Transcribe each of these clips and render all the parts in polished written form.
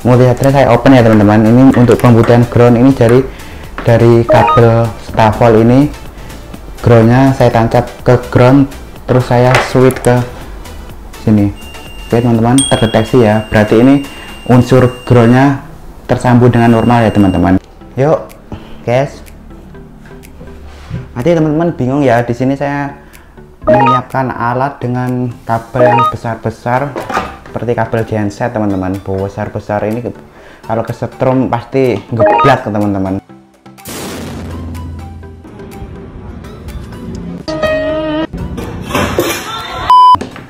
multimeter saya open ya teman-teman. Ini untuk pembutihan ground ini dari kabel stafol ini, groundnya saya tancap ke ground, terus saya switch ke sini. Oke teman-teman, terdeteksi ya, berarti ini unsur groundnya tersambung dengan normal ya teman-teman. Yuk guys, nanti teman-teman bingung ya, di sini saya menyiapkan alat dengan kabel yang besar-besar seperti kabel genset teman-teman. Besar-besar ini kalau kesetrum pasti ngeblak teman-teman.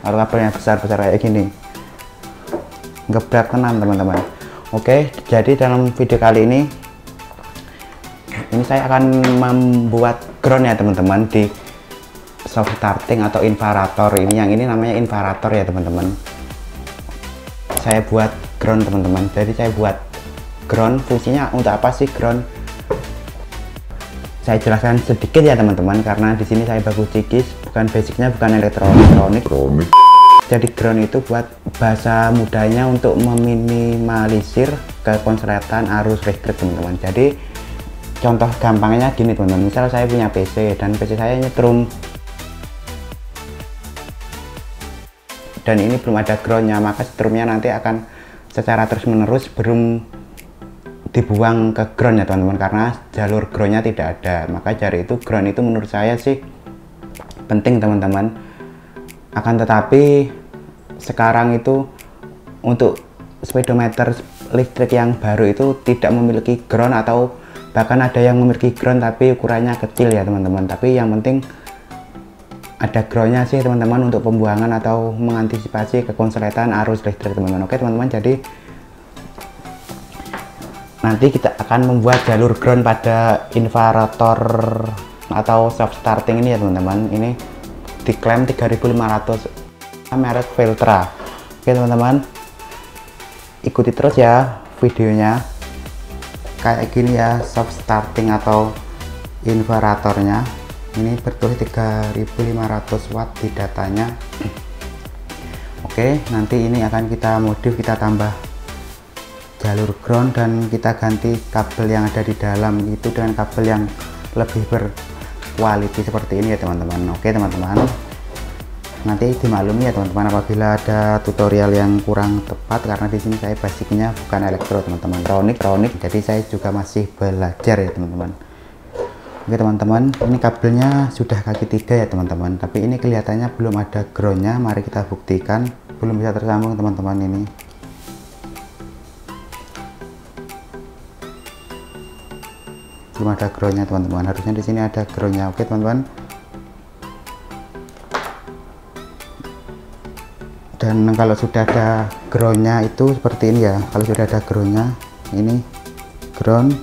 Kalau kabelnya besar-besar kayak gini ngeblak tenan teman-teman. Oke, jadi dalam video kali ini saya akan membuat ground ya teman-teman di soft starting atau invarator ini. Yang ini namanya invarator ya teman-teman. Saya buat ground teman-teman. Jadi saya buat ground, fungsinya untuk apa sih ground? Saya jelaskan sedikit ya teman-teman, karena di sini saya bagus cikis, bukan basicnya bukan elektronik. Jadi ground itu buat bahasa mudahnya untuk meminimalisir kekonsletan arus listrik teman-teman. Jadi contoh gampangnya gini teman-teman, misal saya punya PC dan PC saya nyetrum dan ini belum ada groundnya, maka setrumnya nanti akan secara terus menerus belum dibuang ke ground ya teman-teman, karena jalur groundnya tidak ada. Maka dari itu ground itu menurut saya sih penting teman-teman. Akan tetapi sekarang itu untuk speedometer listrik yang baru itu tidak memiliki ground, atau bahkan ada yang memiliki ground tapi ukurannya kecil ya teman-teman. Tapi yang penting ada groundnya sih teman-teman, untuk pembuangan atau mengantisipasi kekonsletan arus listrik teman-teman. Oke teman-teman, jadi nanti kita akan membuat jalur ground pada invarator atau soft starting ini ya teman-teman. Ini diklaim 3500, merek Veltra. Oke teman-teman, ikuti terus ya videonya. Kayak gini ya soft starting atau invaratornya. Ini bertulis 3500 watt di datanya. Oke, nanti ini akan kita modif, kita tambah jalur ground dan kita ganti kabel yang ada di dalam itu dengan kabel yang lebih berkualitas seperti ini ya teman-teman. Oke teman-teman, nanti dimaklumi ya teman-teman apabila ada tutorial yang kurang tepat, karena di sini saya basicnya bukan elektro teman-teman, elektronik, jadi saya juga masih belajar ya teman-teman. Oke teman-teman, ini kabelnya sudah kaki 3 ya teman-teman, tapi ini kelihatannya belum ada groundnya. Mari kita buktikan, belum bisa tersambung teman-teman. Ini belum ada groundnya teman-teman, harusnya di sini ada groundnya. Oke teman-teman, dan kalau sudah ada groundnya itu seperti ini ya. Kalau sudah ada groundnya, ini ground,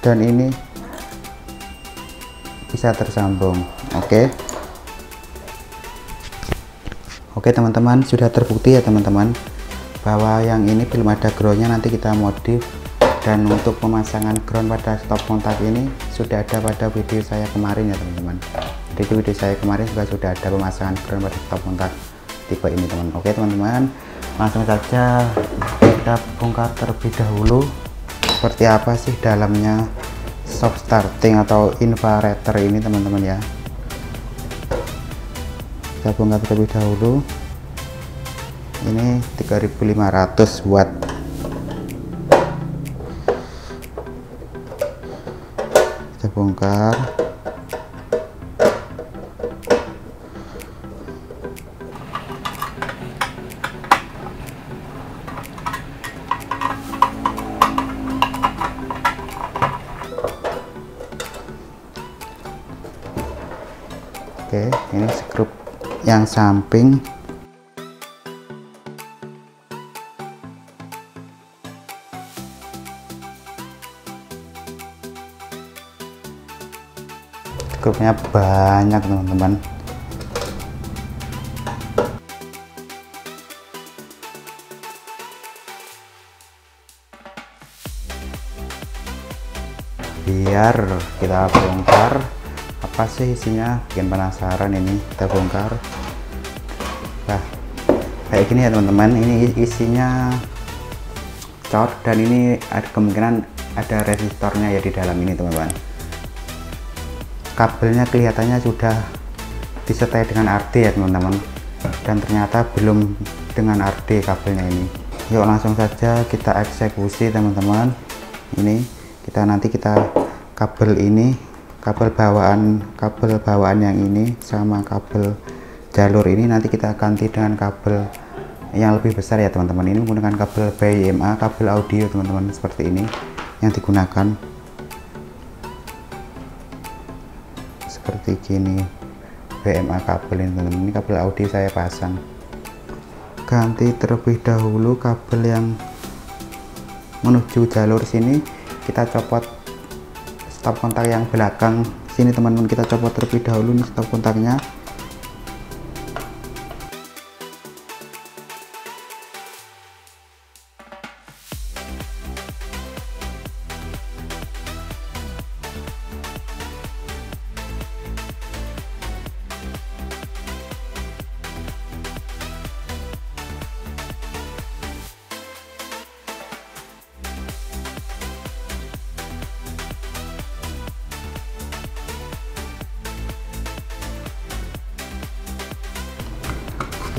dan ini bisa tersambung. Oke teman-teman, sudah terbukti ya teman-teman bahwa yang ini belum ada groundnya. Nanti kita modif, dan untuk pemasangan ground pada stop kontak ini sudah ada pada video saya kemarin ya teman-teman. Jadi di video saya kemarin juga sudah ada pemasangan ground pada stop kontak tipe ini teman. Oke teman-teman, langsung saja kita bongkar terlebih dahulu seperti apa sih dalamnya soft starting atau invarator ini teman-teman ya. Kita bongkar terlebih dahulu. Ini 3500 watt. Kita bongkar. Oke, ini skrup yang samping. Skrupnya banyak teman-teman. Biar kita bongkar apa sih isinya, bikin penasaran ini. Kita bongkar. Nah, kayak gini ya teman-teman. Ini isinya cord dan ini ada kemungkinan ada resistornya ya di dalam ini teman-teman. Kabelnya kelihatannya sudah disertai dengan RD ya teman-teman, dan ternyata belum dengan RD kabelnya ini. Yuk langsung saja kita eksekusi teman-teman. Ini nanti kita kabel ini, kabel bawaan yang ini sama kabel jalur ini nanti kita ganti dengan kabel yang lebih besar ya teman-teman. Ini menggunakan kabel BIMA, kabel audio teman-teman, seperti ini yang digunakan, seperti gini BMA kabel ini teman-teman. Ini kabel audio saya pasang. Ganti terlebih dahulu kabel yang menuju jalur sini, kita copot stop kontak yang belakang sini teman-teman, kita copot terlebih dahulu nih stop kontaknya.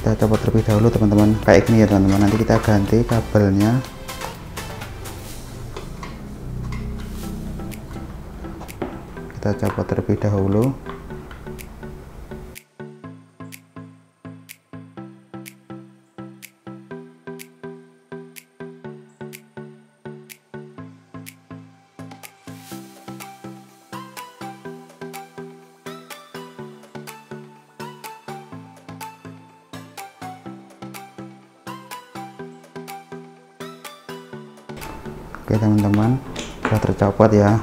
Kita copot terlebih dahulu teman-teman, kayak gini ya teman-teman. Nanti kita ganti kabelnya. Kita copot terlebih dahulu. Oke teman-teman, sudah tercopot ya.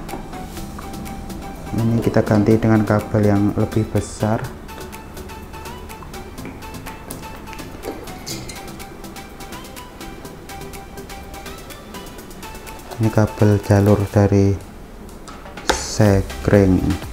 Ini kita ganti dengan kabel yang lebih besar. Ini kabel jalur dari sekring.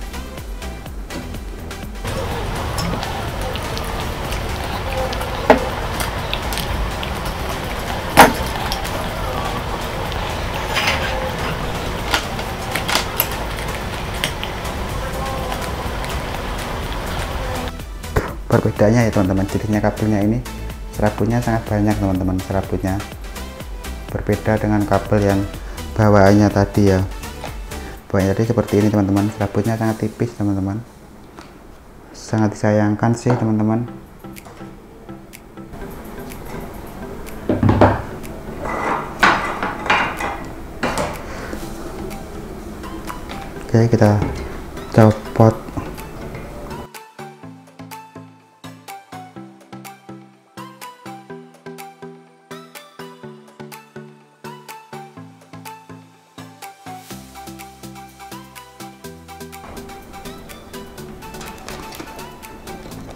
Perbedaannya ya teman-teman, jenisnya kabelnya ini serabutnya sangat banyak teman-teman. Serabutnya berbeda dengan kabel yang bawaannya tadi ya. Bawaannya tadi seperti ini teman-teman, serabutnya sangat tipis teman-teman. Sangat disayangkan sih teman-teman. Oke, kita copot.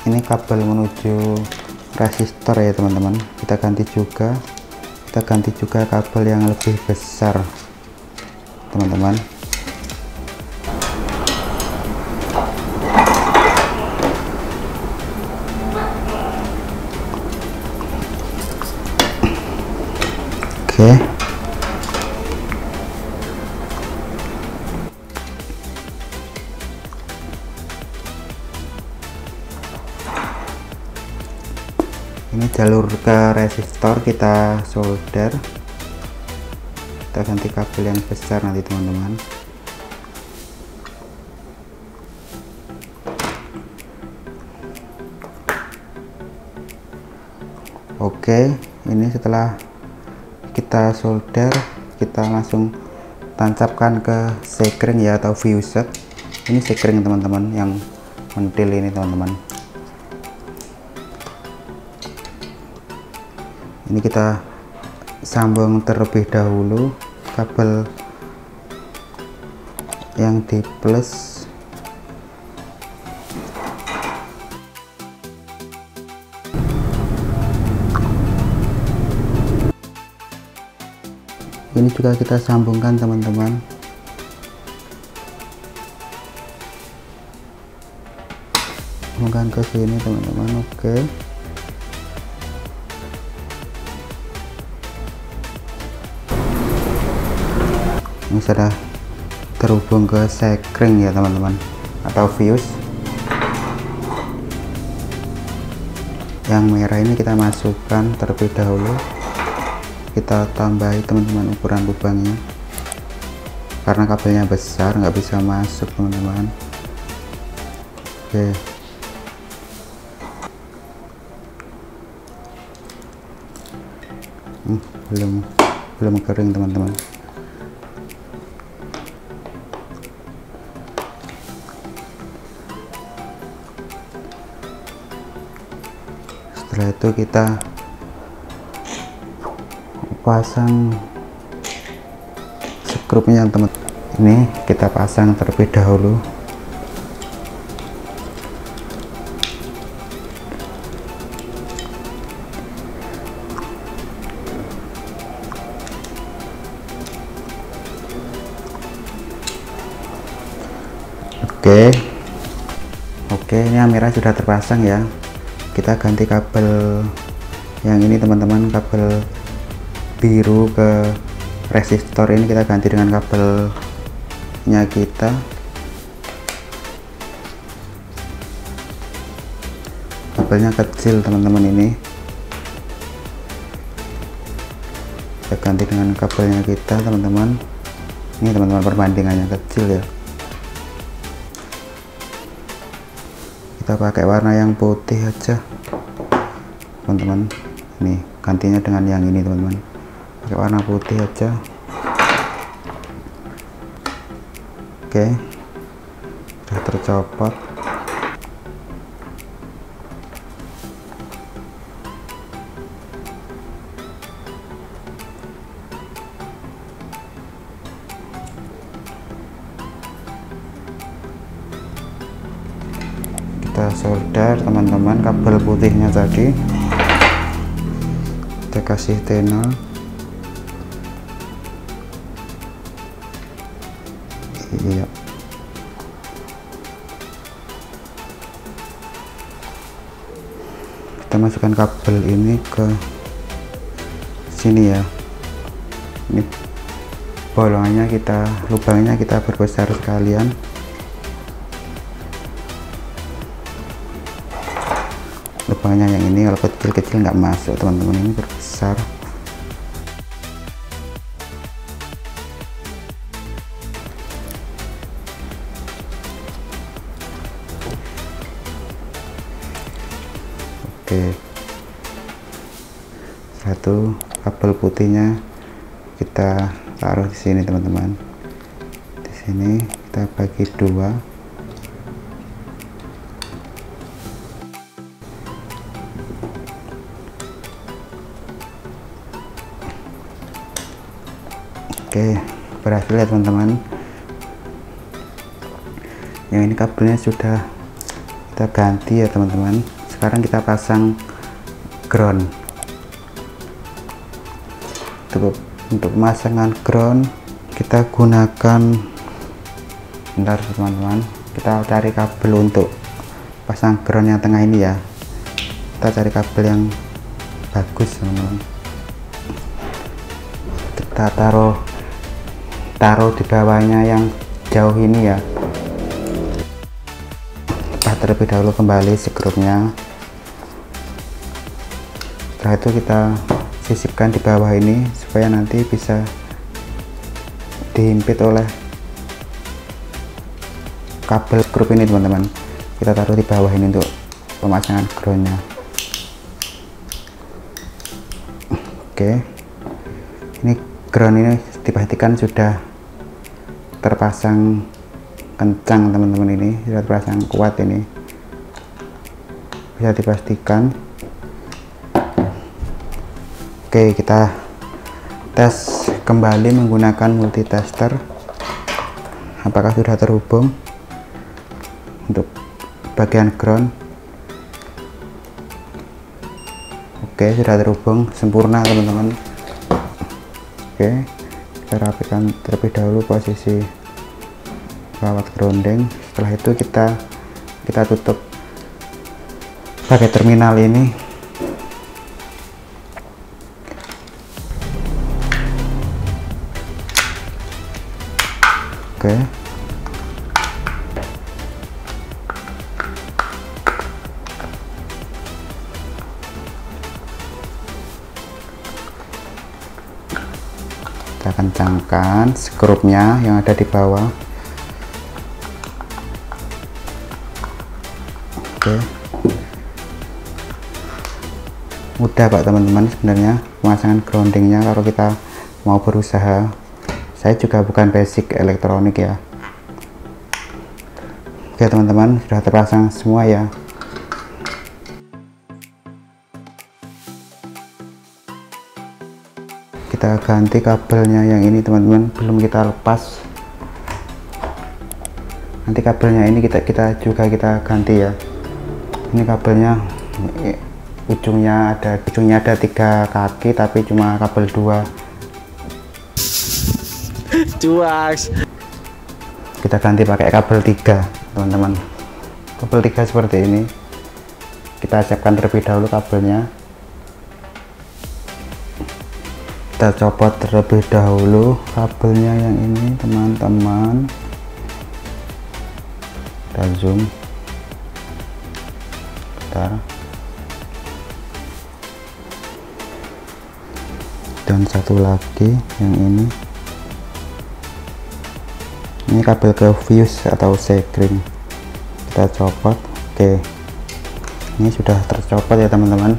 Ini kabel menuju resistor ya teman-teman. Kita ganti juga kabel yang lebih besar teman-teman. Oke. Ini jalur ke resistor kita solder. Kita ganti kabel yang besar nanti teman-teman. Oke, ini setelah kita solder, kita langsung tancapkan ke sekring ya, atau fuse. Ini sekring teman-teman yang mentil ini teman-teman. Ini kita sambung terlebih dahulu kabel yang di plus. Ini juga kita sambungkan teman-teman. Sambungkan ke sini teman-teman. Oke. Ini sudah terhubung ke sekring ya teman-teman, atau fuse. Yang merah ini kita masukkan terlebih dahulu, kita tambahi teman-teman ukuran lubangnya karena kabelnya besar nggak bisa masuk teman-teman. Oke, belum kering teman-teman. Setelah itu kita pasang skrupnya teman. Ini kita pasang terlebih dahulu. Oke, ini yang merah sudah terpasang ya. Kita ganti kabel yang ini teman-teman, kabel biru ke resistor ini kita ganti dengan kabelnya kita. Kabelnya kecil teman-teman, ini kita ganti dengan kabelnya kita teman-teman. Ini teman-teman perbandingannya kecil ya. Kita pakai warna yang putih aja teman-teman. Nih gantinya dengan yang ini teman-teman, pakai warna putih aja. Oke, sudah tercopot. Kita solder teman-teman kabel putihnya tadi, kita kasih tenol. Iya, kita masukkan kabel ini ke sini ya. Ini bolongannya lubangnya kita perbesar sekalian. Lubangnya yang ini kalau kecil-kecil nggak masuk teman-teman, ini berbesar. Oke, satu kabel putihnya kita taruh di sini teman-teman. Di sini kita bagi dua. Oke, berhasil ya teman-teman. Yang ini kabelnya sudah kita ganti ya teman-teman. Sekarang kita pasang ground. Untuk pemasangan ground kita gunakan, bentar teman-teman, kita cari kabel untuk pasang ground yang tengah ini ya. Kita cari kabel yang bagus teman-teman. Kita taruh di bawahnya yang jauh ini ya. Kita terlebih dahulu kembali skrupnya. Setelah itu kita sisipkan di bawah ini supaya nanti bisa dihimpit oleh kabel skrup ini teman-teman. Kita taruh di bawah ini untuk pemasangan groundnya. Oke, ini ground ini dipastikan sudah terpasang kencang teman-teman, ini sudah terpasang kuat, ini bisa dipastikan. Oke, kita tes kembali menggunakan multitester apakah sudah terhubung untuk bagian ground. Oke, sudah terhubung sempurna teman-teman. Oke, kita rapikan terlebih dahulu posisi kawat grounding. Setelah itu kita tutup pakai terminal ini. Oke. Kita kencangkan skrupnya yang ada di bawah. Oke. Mudah Pak teman-teman sebenarnya pemasangan groundingnya kalau kita mau berusaha. Saya juga bukan basic elektronik ya. Oke teman-teman, sudah terpasang semua ya. Kita ganti kabelnya yang ini teman-teman, belum kita lepas. Nanti kabelnya ini kita juga ganti ya. Ini kabelnya ujungnya ada 3 kaki tapi cuma kabel 2. Cuaks. Kita ganti pakai kabel 3 teman-teman. Kabel 3 seperti ini. Kita siapkan terlebih dahulu kabelnya. Kita copot terlebih dahulu kabelnya yang ini teman-teman. Kita zoom. Bentar. Dan satu lagi yang ini kabel ke fuse atau sekring, kita copot. Oke, ini sudah tercopot ya teman-teman.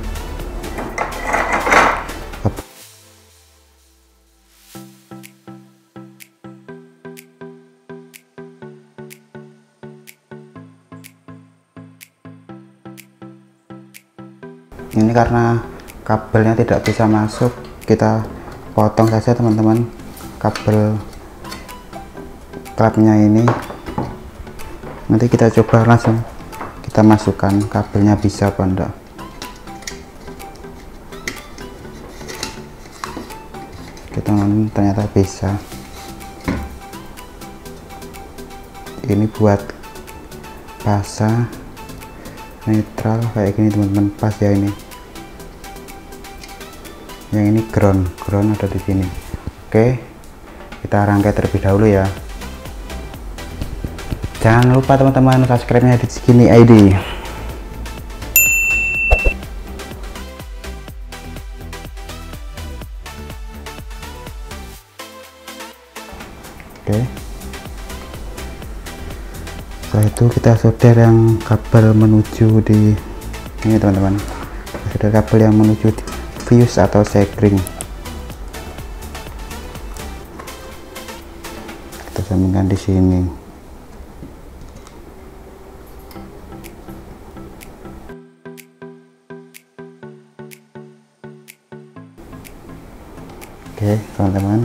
Ini karena kabelnya tidak bisa masuk, kita potong saja teman-teman kabel klapnya ini. Nanti kita coba langsung kita masukkan kabelnya bisa apa enggak. Kita ternyata bisa. Ini buat pasang netral kayak gini teman-teman, pas ya ini. Yang ini ground ada di sini. Oke, kita rangkai terlebih dahulu ya. Jangan lupa teman-teman subscribe-nya di Segini ID. Oke. Setelah itu kita solder yang kabel menuju di ini teman-teman. Solder kabel yang menuju di fuse atau sekring. Kita sambungkan di sini. Oke teman-teman,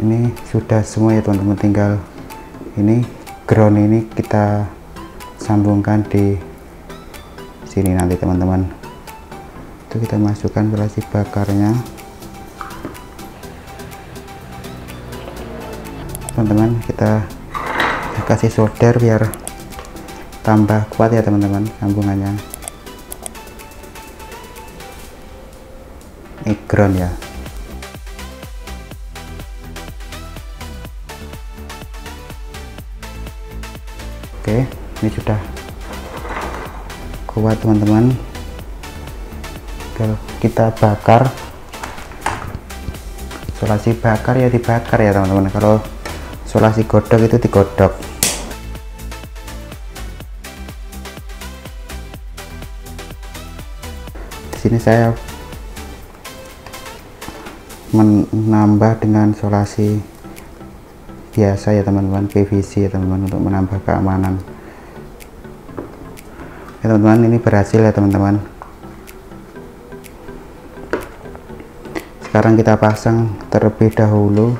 ini sudah semua ya teman-teman, tinggal ini ground ini kita sambungkan di sini nanti teman-teman. Itu kita masukkan relasi bakarnya teman-teman, kita kasih solder biar tambah kuat ya teman-teman sambungannya. Ini ground ya. Oke, ini sudah kuat teman-teman. Kita bakar, isolasi bakar ya dibakar ya teman-teman. Kalau isolasi godok itu digodok. Di sini saya menambah dengan isolasi biasa ya teman-teman, PVC ya teman-teman, untuk menambah keamanan ya teman-teman. Ini berhasil ya teman-teman. Sekarang kita pasang terlebih dahulu.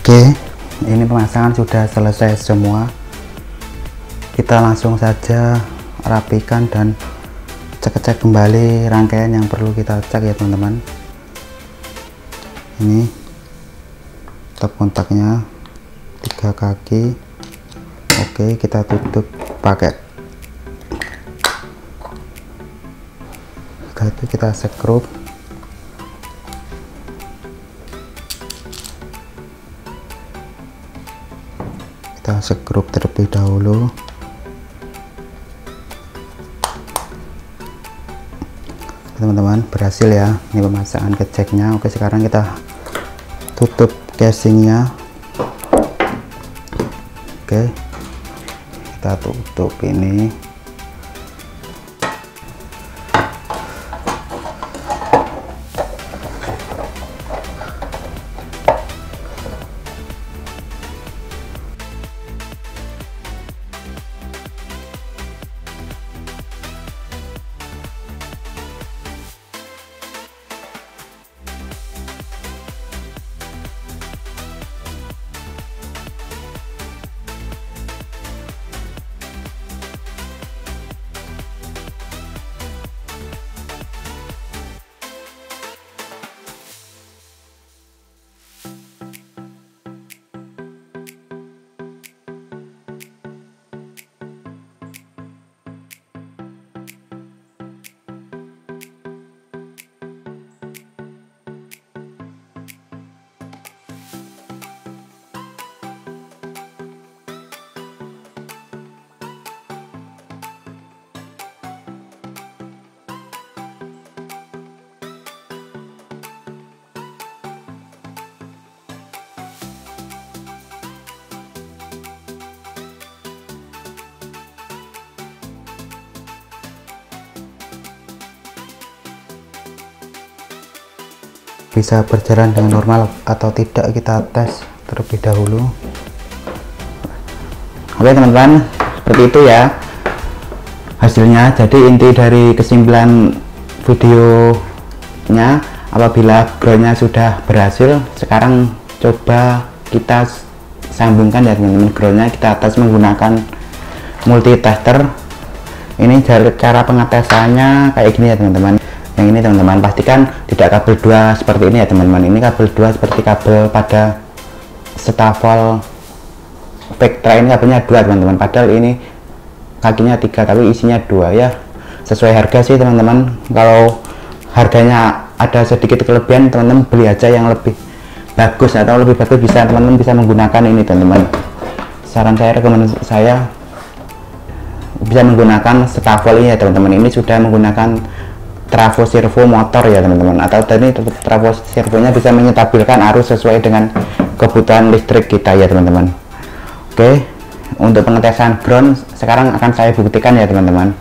Oke, ini pemasangan sudah selesai semua. Kita langsung saja rapikan dan cek-cek kembali rangkaian yang perlu kita cek ya teman-teman. Ini stop kontaknya 3 kaki. Oke, kita tutup pakai. Setelah itu kita sekrup. Kita sekrup terlebih dahulu. Teman-teman, berhasil ya ini pemasangan ke jacknya. Oke, sekarang kita tutup casingnya. Oke, kita tutup ini. Bisa berjalan dengan normal atau tidak, kita tes terlebih dahulu. Oke teman-teman, seperti itu ya hasilnya. Jadi inti dari kesimpulan videonya, apabila groundnya sudah berhasil, sekarang coba kita sambungkan ya teman-teman. Groundnya kita tes menggunakan multitester. Ini cara pengetesannya kayak gini ya teman-teman. Yang ini teman-teman, pastikan tidak kabel 2 seperti ini ya teman-teman. Ini kabel 2 seperti kabel pada Stavol Vectra, ini kabelnya 2 teman-teman, padahal ini kakinya 3 tapi isinya 2 ya. Sesuai harga sih teman-teman. Kalau harganya ada sedikit kelebihan, teman-teman beli aja yang lebih bagus, atau lebih bagus bisa teman-teman bisa menggunakan ini teman-teman. Saran saya, rekomendasi saya bisa menggunakan Stavol ini ya teman-teman. Ini sudah menggunakan trafo servo motor ya teman-teman, atau tadi trafo servonya bisa menyetabilkan arus sesuai dengan kebutuhan listrik kita ya teman-teman. Oke, untuk pengetesan ground sekarang akan saya buktikan ya teman-teman.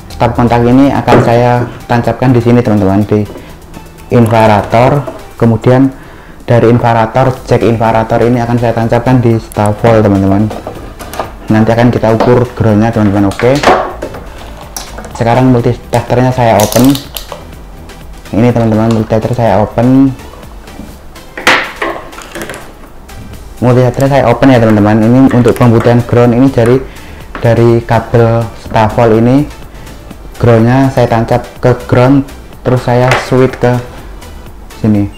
Stop kontak ini akan saya tancapkan di sini teman-teman, di infarator. Kemudian dari infarator, jack infarator ini akan saya tancapkan di Stavol teman-teman. Nanti akan kita ukur groundnya teman-teman. Oke, sekarang multitesternya saya open. Ini teman-teman, multitester saya open. Multitester saya open ya teman-teman. Ini untuk pembuktian ground ini dari kabel Stavol ini. Groundnya saya tancap ke ground, terus saya switch ke sini.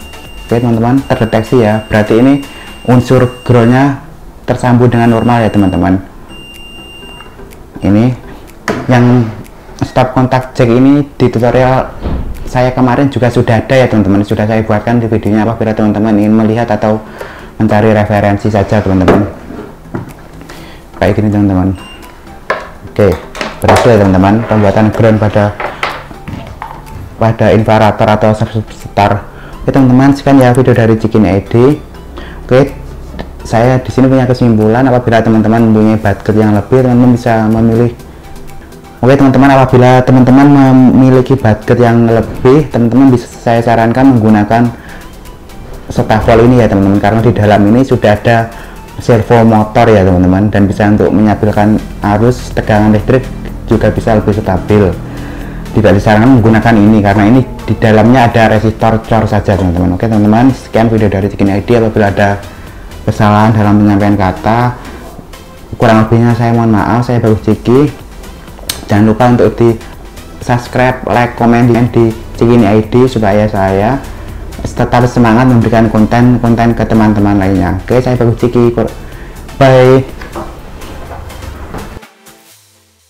Oke teman-teman, terdeteksi ya. Berarti ini unsur groundnya tersambung dengan normal ya teman-teman. Ini yang stop kontak jack ini di tutorial saya kemarin juga sudah ada ya teman-teman, sudah saya buatkan di videonya. Apabila teman-teman ingin melihat atau mencari referensi saja teman-teman, kayak gini teman-teman. Oke, berhasil ya teman-teman pembuatan ground pada infarator atau substar. Oke teman-teman, sekian ya video dari Cikin ID. Oke, saya di sini punya kesimpulan, apabila teman-teman mempunyai budget yang lebih, teman-teman bisa memilih. Oke teman-teman, apabila teman-teman memiliki budget yang lebih, teman-teman bisa saya sarankan menggunakan Stavol ini ya teman-teman, karena di dalam ini sudah ada servo motor ya teman-teman, dan bisa untuk menyampaikan arus tegangan listrik, juga bisa lebih stabil. Tidak disarankan menggunakan ini karena ini di dalamnya ada resistor cor saja teman-teman. Oke teman-teman, sekian video dari Cikin ID. Apabila ada kesalahan dalam penyampaian kata, kurang lebihnya saya mohon maaf. Saya Bagus Ciki. Jangan lupa untuk di subscribe, like, komen di Cikini ID supaya saya tetap semangat memberikan konten ke teman-teman lainnya. Oke, saya Bagus Ciki. Bye.